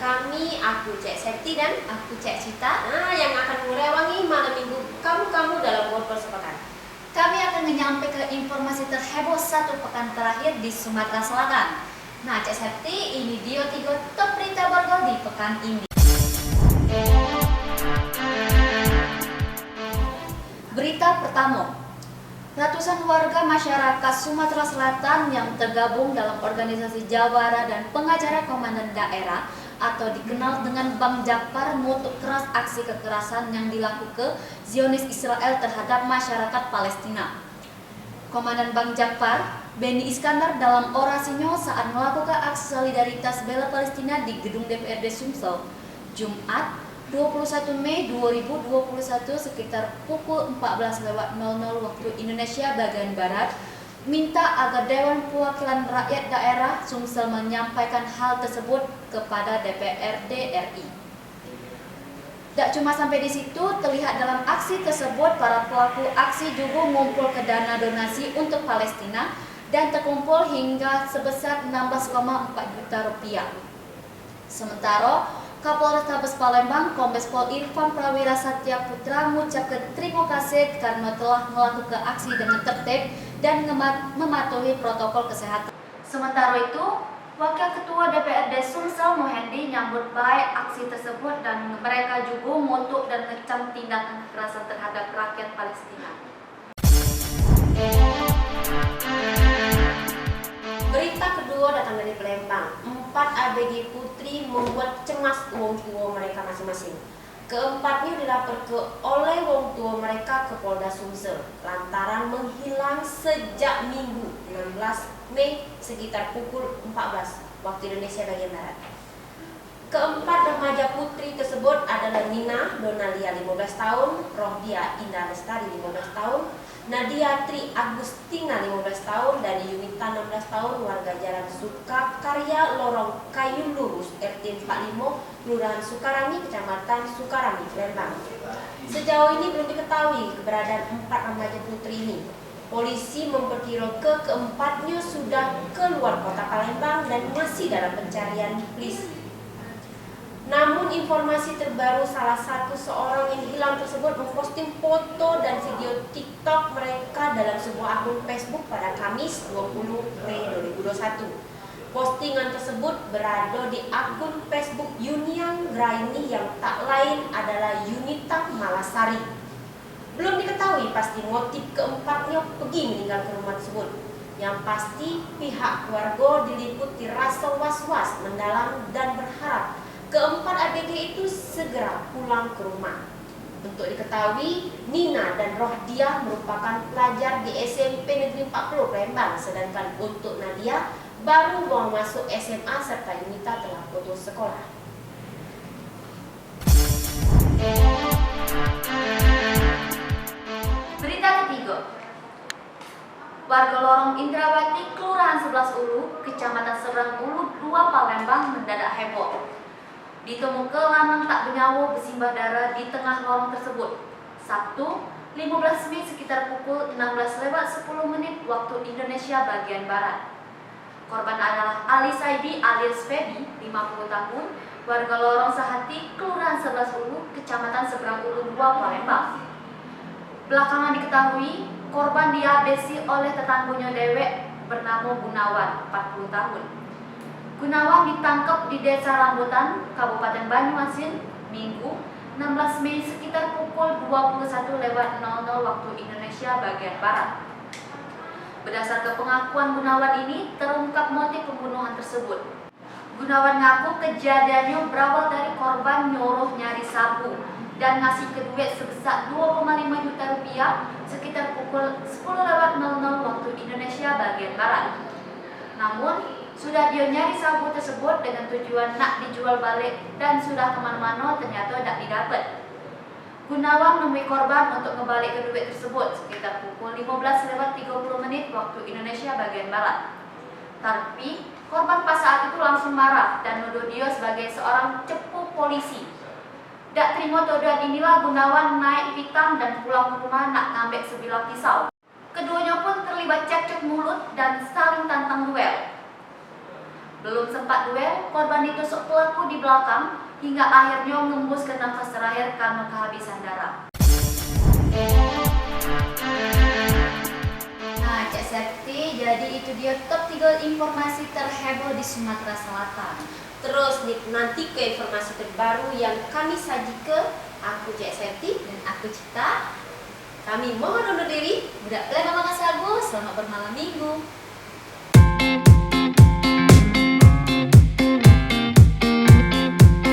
aku Cek Septi dan aku Cek Cita. Yang akan merewangi malam minggu kamu dalam ngobrol sepekan. Kami akan menyampaikan informasi terheboh satu pekan terakhir di Sumatera Selatan. Nah, Cek Septi, ini dia 3 top berita Borgol di pekan ini. Berita pertama, ratusan warga masyarakat Sumatera Selatan yang tergabung dalam organisasi Jawara dan pengacara komandan daerah atau dikenal dengan Bang Jakpar mengutuk keras aksi kekerasan yang dilakukan ke Zionis Israel terhadap masyarakat Palestina. Komandan Bang Jakpar, Beni Iskandar, dalam orasinya saat melakukan aksi solidaritas bela Palestina di gedung DPRD Sumsel, Jumat 21 Mei 2021 sekitar pukul 14.00 waktu Indonesia bagian Barat, minta agar Dewan Perwakilan Rakyat Daerah Sumsel menyampaikan hal tersebut kepada DPRD RI. Tak cuma sampai di situ, terlihat dalam aksi tersebut para pelaku aksi juga mengumpul ke dana donasi untuk Palestina dan terkumpul hingga sebesar 16,4 juta rupiah. Sementara Kapolrestabes Palembang, Kombes Pol Irfan Prawira Satya Putra mengucapkan terima kasih karena telah melakukan aksi dengan tertib dan mematuhi protokol kesehatan. Sementara itu, Wakil Ketua DPRD Sumsel Mohendi nyambut baik aksi tersebut dan mereka juga mengutuk dan mengecam tindakan kekerasan terhadap rakyat Palestina. Berita kedua datang dari Palembang. 4 ABG putri membuat cemas wong tua mereka masing-masing. Keempatnya dilaporkan oleh wong tua mereka ke Polda Sumsel lantaran menghilang sejak Minggu 16 Mei sekitar pukul 14 waktu Indonesia bagian Barat. Keempat remaja putri tersebut adalah Nina Donalia 15 tahun, Rohdia Indah Lestari 15 tahun, Nadia Tri Agustina 15 tahun, dan Yunita 16 tahun, warga Jalan Sukakarya, Lorong Kayu Lurus, RT 45, Kelurahan Sukarami, Kecamatan Sukarami, Palembang. Sejauh ini belum diketahui keberadaan 4 remaja putri ini. Polisi memperkirakan keempatnya sudah keluar kota Palembang dan masih dalam pencarian polisi. Namun informasi terbaru, salah satu seorang yang hilang tersebut memposting foto dan video TikTok mereka dalam sebuah akun Facebook pada Kamis 20 Mei 2021. Postingan tersebut berada di akun Facebook Yunian Graini yang tak lain adalah Yunita Malasari. Belum diketahui pasti motif keempatnya pergi meninggalkan rumah tersebut. Yang pasti pihak keluarga diliputi rasa was-was mendalam dan berharap keempat ABG itu segera pulang ke rumah. Untuk diketahui, Nina dan Rohdia merupakan pelajar di SMP Negeri 40 Palembang, sedangkan untuk Nadia baru mau masuk SMA serta Yunita telah putus sekolah. Berita ketiga, warga Lorong Indrawati, Kelurahan 11 Ulu, Kecamatan Seberang Ulu 2 Palembang mendadak heboh. Ditemukan lanang tak bernyawa bersimbah darah di tengah lorong tersebut. Sabtu 15 Mei sekitar pukul 16.10 waktu Indonesia bagian Barat. Korban adalah Ali Saidi alias Feby, 50 tahun, warga Lorong Sahati, Kelurahan 11 Ulu, Kecamatan Seberang Ulu 2 Palembang. Belakangan diketahui korban dihabisi oleh tetangganya dewek bernama Gunawan, 40 tahun. Gunawan ditangkap di Desa Rambutan, Kabupaten Banyuasin, Minggu 16 Mei sekitar pukul 21.00 waktu Indonesia bagian Barat. Berdasarkan pengakuan Gunawan ini, terungkap motif pembunuhan tersebut. Gunawan ngaku kejadiannya berawal dari korban nyuruh nyari sabu dan ngasih ke duit sebesar 2,5 juta rupiah sekitar pukul 10.00 waktu Indonesia bagian Barat. Namun, sudah dia nyari sabu tersebut dengan tujuan nak dijual balik dan sudah kemana-mana ternyata tak didapat. Gunawan menemui korban untuk kembali ke duit tersebut sekitar pukul 15.30 waktu Indonesia bagian Barat. Tapi korban pas saat itu langsung marah dan menuduh dia sebagai seorang cepu polisi. Tak terima tuduhan inilah Gunawan naik pitam dan pulang ke rumah nak ngambil sebilah pisau. Keduanya pun terlibat cekcok mulut dan saling tantang duel. Belum Sempat duel, korban ditusuk pelaku di belakang hingga akhirnya menembus ke nafas terakhir karena kehabisan darah. Nah, Cak Septi, jadi itu dia top 3 informasi terheboh di Sumatera Selatan. Terus nanti ke informasi terbaru yang kami sajikan. Aku Cak Septi Dan aku Cita, kami mohon undur diri. budak Plema Makassar, selamat bermalam minggu.